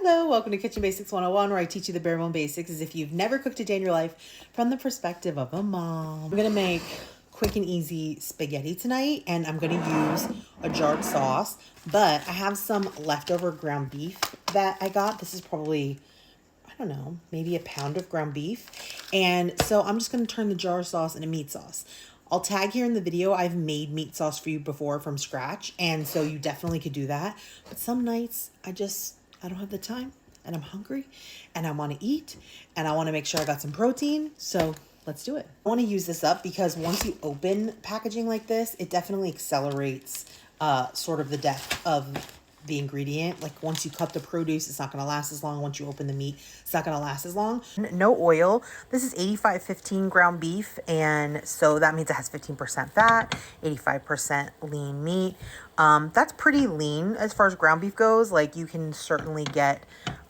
Hello, welcome to Kitchen Basics 101, where I teach you the bare bone basics as if you've never cooked a day in your life from the perspective of a mom. I'm gonna make quick and easy spaghetti tonight, and I'm gonna use a jarred sauce, but I have some leftover ground beef that I got. This is probably, I don't know, maybe a pound of ground beef. And so I'm just gonna turn the jar sauce into meat sauce. I'll tag here in the video, I've made meat sauce for you before from scratch, and so you definitely could do that. But some nights I don't have the time, and I'm hungry, and I want to eat, and I want to make sure I got some protein. So let's do it. I want to use this up because once you open packaging like this, it definitely accelerates sort of the death of the ingredient. Like once you cut the produce, it's not going to last as long. Once you open the meat, it's not going to last as long. No oil. This is 85-15 ground beef, and so that means it has 15% fat, 85% lean meat. That's pretty lean as far as ground beef goes. Like you can certainly get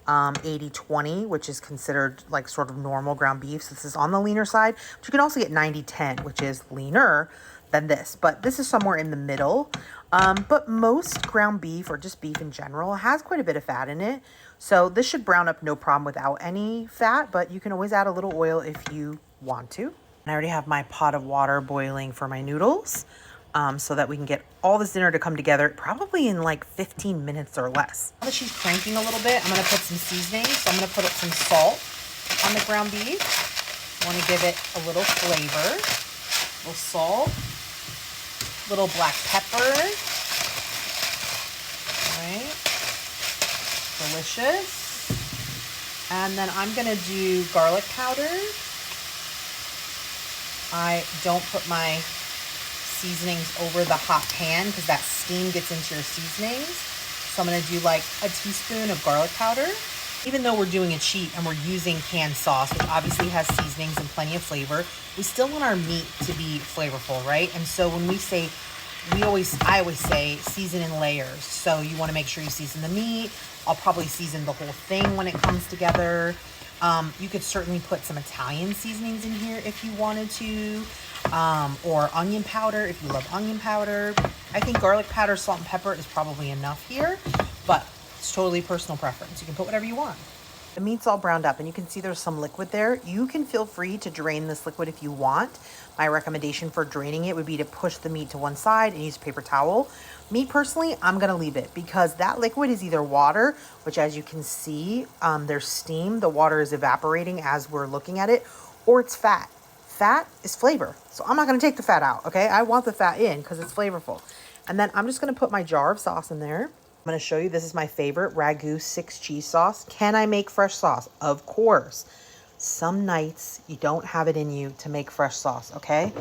80-20, which is considered like sort of normal ground beef. So this is on the leaner side, but you can also get 90-10, which is leaner than this, but this is somewhere in the middle. But most ground beef, or just beef in general, has quite a bit of fat in it. So this should brown up no problem without any fat, but you can always add a little oil if you want to. And I already have my pot of water boiling for my noodles, so that we can get all this dinner to come together probably in like 15 minutes or less. Now that she's cranking a little bit, I'm gonna put some seasoning. So I'm gonna put some salt on the ground beef. I wanna give it a little flavor. A little salt, little black pepper. All right, delicious. And then I'm gonna do garlic powder. I don't put my seasonings over the hot pan because that steam gets into your seasonings. So I'm gonna do like a teaspoon of garlic powder. Even though we're doing a cheat and we're using canned sauce, which obviously has seasonings and plenty of flavor, we still want our meat to be flavorful, right? And so when we say, I always say season in layers. So you want to make sure you season the meat. I'll probably season the whole thing when it comes together. You could certainly put some Italian seasonings in here if you wanted to, or onion powder if you love onion powder. I think garlic powder, salt, and pepper is probably enough here, but it's totally personal preference. You can put whatever you want. The meat's all browned up and you can see there's some liquid there. You can feel free to drain this liquid if you want. My recommendation for draining it would be to push the meat to one side and use a paper towel. Me personally, I'm gonna leave it because that liquid is either water, which as you can see, there's steam. The water is evaporating as we're looking at it, or it's fat. Fat is flavor. So I'm not gonna take the fat out, okay? I want the fat in because it's flavorful. And then I'm just gonna put my jar of sauce in there. I'm going to show you, this is my favorite Ragu 6 cheese sauce. Can I make fresh sauce? Of course. Some nights you don't have it in you to make fresh sauce, okay?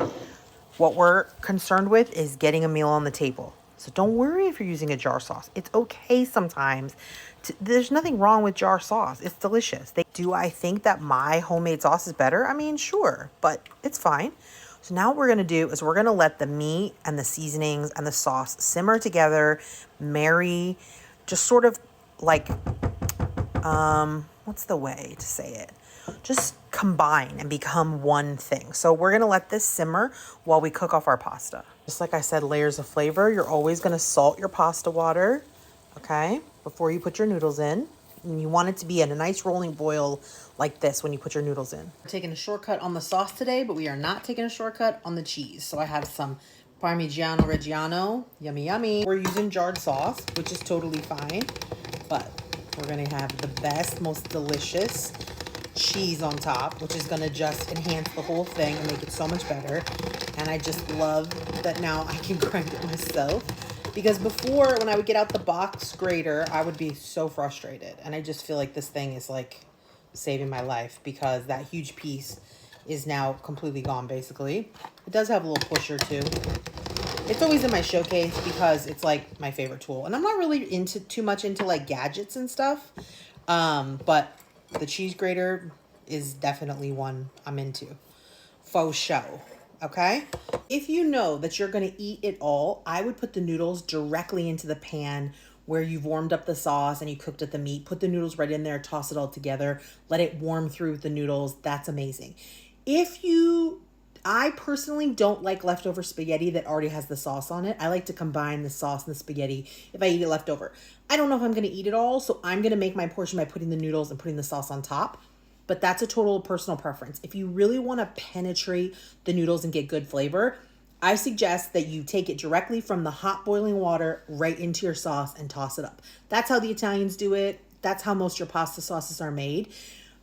What we're concerned with is getting a meal on the table. So don't worry if you're using a jar sauce. It's okay sometimes. There's nothing wrong with jar sauce. It's delicious. Do I think that my homemade sauce is better? I mean, sure, but it's fine. So now what we're going to do is we're going to let the meat and the seasonings and the sauce simmer together, marry, just sort of like, what's the way to say it? Just combine and become one thing. So we're going to let this simmer while we cook off our pasta. Just like I said, layers of flavor. You're always going to salt your pasta water, okay, before you put your noodles in. And you want it to be at a nice rolling boil like this when you put your noodles in. We're taking a shortcut on the sauce today, but we are not taking a shortcut on the cheese. So I have some Parmigiano Reggiano, yummy, yummy. We're using jarred sauce, which is totally fine, but we're gonna have the best, most delicious cheese on top, which is gonna just enhance the whole thing and make it so much better. And I just love that now I can grind it myself. Because before, when I would get out the box grater, I would be so frustrated. And I just feel like this thing is like saving my life because that huge piece is now completely gone, basically. It does have a little pusher too. It's always in my showcase because it's like my favorite tool. And I'm not really too much into like gadgets and stuff. But the cheese grater is definitely one I'm into. Faux show. Okay? If you know that you're going to eat it all, I would put the noodles directly into the pan where you've warmed up the sauce and you cooked up the meat. Put the noodles right in there, toss it all together, let it warm through with the noodles. That's amazing. I personally don't like leftover spaghetti that already has the sauce on it. I like to combine the sauce and the spaghetti if I eat it leftover. I don't know if I'm going to eat it all, so I'm going to make my portion by putting the noodles and putting the sauce on top. But that's a total personal preference. If you really want to penetrate the noodles and get good flavor, I suggest that you take it directly from the hot boiling water right into your sauce and toss it up. That's how the Italians do it. That's how most of your pasta sauces are made.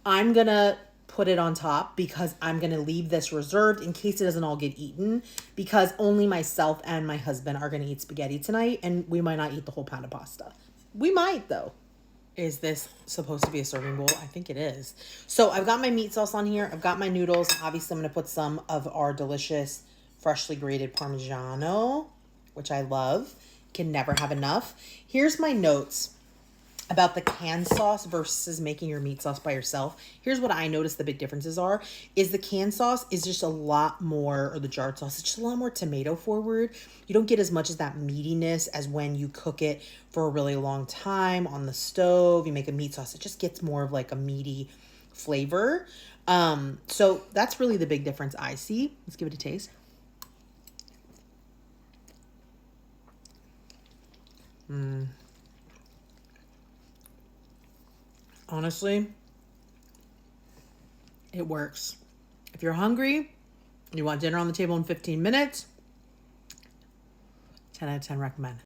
I'm going to put it on top because I'm going to leave this reserved in case it doesn't all get eaten, because only myself and my husband are going to eat spaghetti tonight, and we might not eat the whole pound of pasta. We might, though. Is this supposed to be a serving bowl? I think it is. So I've got my meat sauce on here. I've got my noodles. Obviously, I'm going to put some of our delicious freshly grated Parmigiano, which I love. Can never have enough. Here's my notes about the canned sauce versus making your meat sauce by yourself. Here's what I noticed the big differences are, is the canned sauce is just a lot more, or the jarred sauce, it's just a lot more tomato forward. You don't get as much of that meatiness as when you cook it for a really long time on the stove. You make a meat sauce, it just gets more of like a meaty flavor. So that's really the big difference I see. Let's give it a taste. Honestly, it works. If you're hungry and you want dinner on the table in 15 minutes, 10 out of 10 recommend.